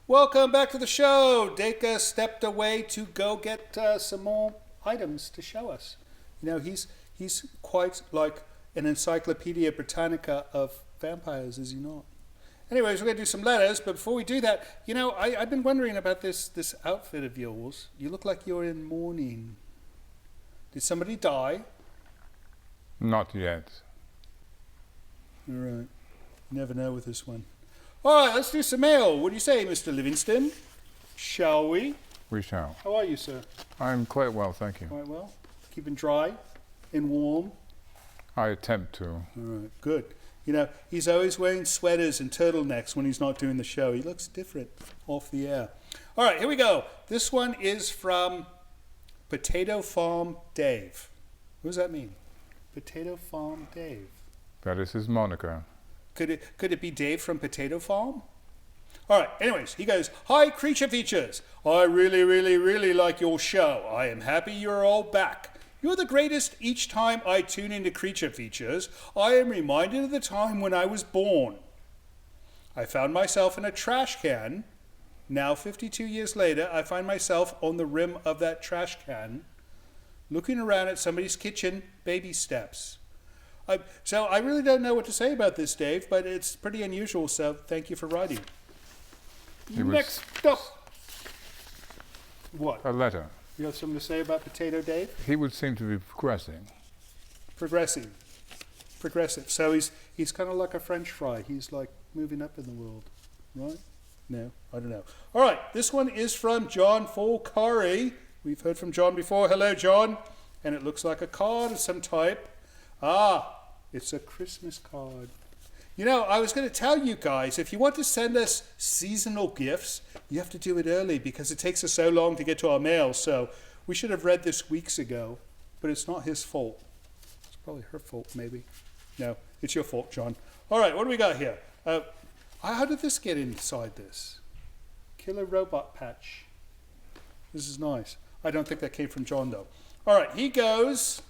Welcome back to the show. Dacre stepped away to go get some more items to show us. You know, he's quite like an Encyclopedia Britannica of vampires, is he not? Anyways, we're going to do some letters, but before we do that, you know, I've been wondering about this outfit of yours. You look like you're in mourning. Did somebody die? Not yet. All right. You never know with this one. All right, let's do some mail. What do you say, Mr. Livingston? Shall we? We shall. How are you, sir? I'm quite well, thank you. Quite well. Keeping dry and warm. I attempt to. All right, good. You know, he's always wearing sweaters and turtlenecks when he's not doing the show. He looks different off the air. All right, here we go. This one is from Potato Farm Dave. What does that mean? Potato Farm Dave. That is his moniker. Could it be Dave from Potato Farm? All right, anyways, he goes, "Hi, Creature Features. I really, really, really like your show. I am happy you're all back. You're the greatest. Each time I tune into Creature Features, I am reminded of the time when I was born. I found myself in a trash can. Now, 52 years later, I find myself on the rim of that trash can, looking around at somebody's kitchen baby steps. So I really don't know what to say about this, Dave, but it's pretty unusual, so thank you for writing. Next up. What? A letter. You have something to say about Potato Dave? He would seem to be progressing. Progressive. So he's kind of like a French fry. He's like moving up in the world, right? No, I don't know. All right, this one is from John Fulcari. We've heard from John before. Hello, John. And it looks like a card of some type. It's a Christmas card. You know, I was going to tell you guys, if you want to send us seasonal gifts, you have to do it early because it takes us so long to get to our mail. So we should have read this weeks ago, but it's not his fault. It's probably her fault, maybe. No, it's your fault, John. All right, what do we got here? How did this get inside this? Killer Robot Patch. This is nice. I don't think that came from John, though. All right, he goes,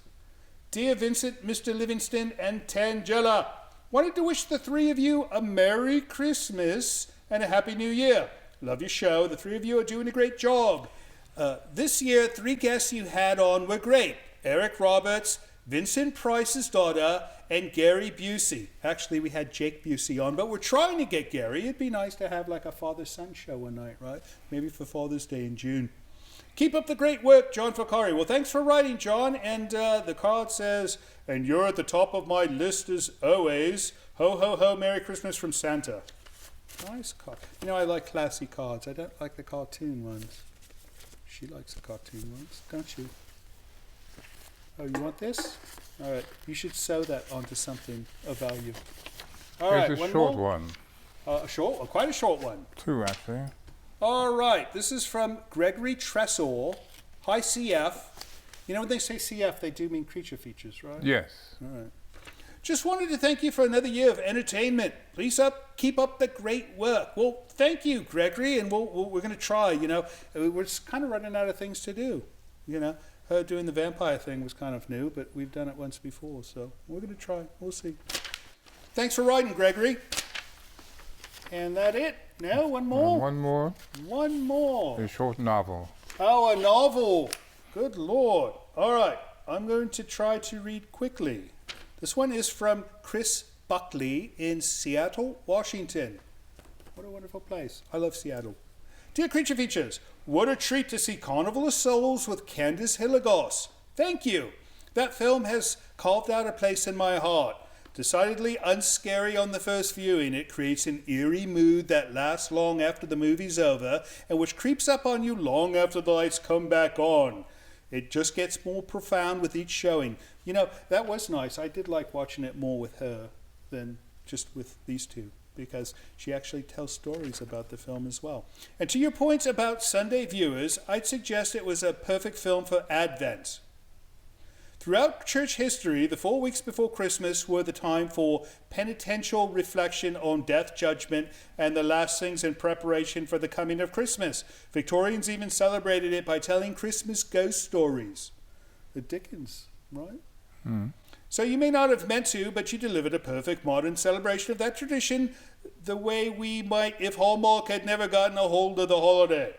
"Dear Vincent, Mr. Livingston, and Tangela, wanted to wish the three of you a Merry Christmas and a Happy New Year. Love your show. The three of you are doing a great job. This year, 3 guests you had on were great. Eric Roberts, Vincent Price's daughter, and Gary Busey. Actually, we had Jake Busey on, but we're trying to get Gary. It'd be nice to have like a father-son show one night, right? Maybe for Father's Day in June. Keep up the great work, John Fakari." Well, thanks for writing, John. And the card says, "And you're at the top of my list as always. Ho, ho, ho, Merry Christmas from Santa." Nice card. You know, I like classy cards. I don't like the cartoon ones. She likes the cartoon ones, don't you? Oh, you want this? All right. You should sew that onto something of value. All right. Here's a short one. Quite a short one. 2, actually. All right, this is from Gregory Tressor. Hi, CF. You know, when they say CF, they do mean Creature Features, right? Yes. All right. "Just wanted to thank you for another year of entertainment. Please keep up the great work." Well, thank you, Gregory, and we're going to try, you know. We're just kind of running out of things to do, you know. Her doing the vampire thing was kind of new, but we've done it once before, so we're going to try. We'll see. Thanks for writing, Gregory. And that it? No, one more? And one more. One more. A short novel. Oh, a novel. Good Lord. All right. I'm going to try to read quickly. This one is from Chris Buckley in Seattle, Washington. What a wonderful place. I love Seattle. "Dear Creature Features, what a treat to see Carnival of Souls with Candice Hillegos. Thank you. That film has carved out a place in my heart. Decidedly unscary on the first viewing, it creates an eerie mood that lasts long after the movie's over and which creeps up on you long after the lights come back on. It just gets more profound with each showing." You know, that was nice. I did like watching it more with her than just with these two because she actually tells stories about the film as well. "And to your points about Sunday viewers, I'd suggest it was a perfect film for Advent. Throughout church history, the 4 weeks before Christmas were the time for penitential reflection on death, judgment, and the last things in preparation for the coming of Christmas. Victorians even celebrated it by telling Christmas ghost stories." The Dickens, right? So you may not have meant to, but you delivered a perfect modern celebration of that tradition the way we might if Hallmark had never gotten a hold of the holiday.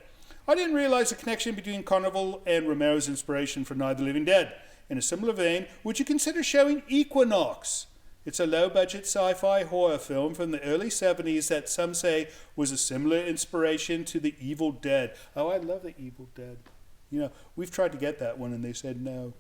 I didn't realize the connection between Carnival and Romero's inspiration for Night of the Living Dead. In a similar vein, would you consider showing Equinox? It's a low-budget sci-fi horror film from the early 70s that some say was a similar inspiration to The Evil Dead. Oh, I love The Evil Dead. You know, we've tried to get that one and they said no.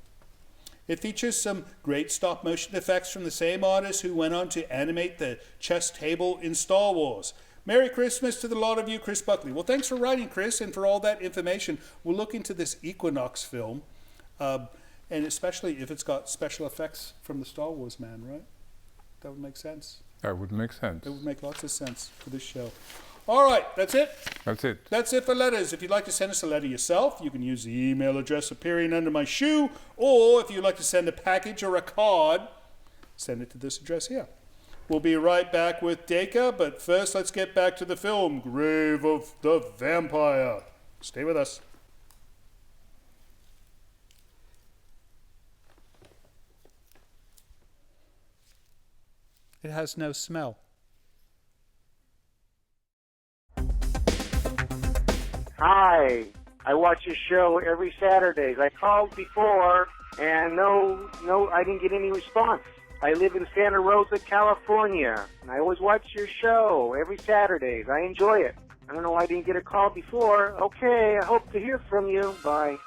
It features some great stop-motion effects from the same artist who went on to animate the chess table in Star Wars. Merry Christmas to the lot of you, Chris Buckley. Well, thanks for writing, Chris, and for all that information. We'll look into this Equinox film, and especially if it's got special effects from the Star Wars man, right? That would make sense. That would make sense. It would make lots of sense for this show. All right, that's it. That's it. That's it for letters. If you'd like to send us a letter yourself, you can use the email address appearing under my shoe, or if you'd like to send a package or a card, send it to this address here. We'll be right back with Dacre, but first let's get back to the film, Grave of the Vampire. Stay with us. It has no smell. Hi, I watch your show every Saturdays. I called before, and no, I didn't get any response. I live in Santa Rosa, California, and I always watch your show every Saturdays. I enjoy it. I don't know why I didn't get a call before. Okay, I hope to hear from you. Bye.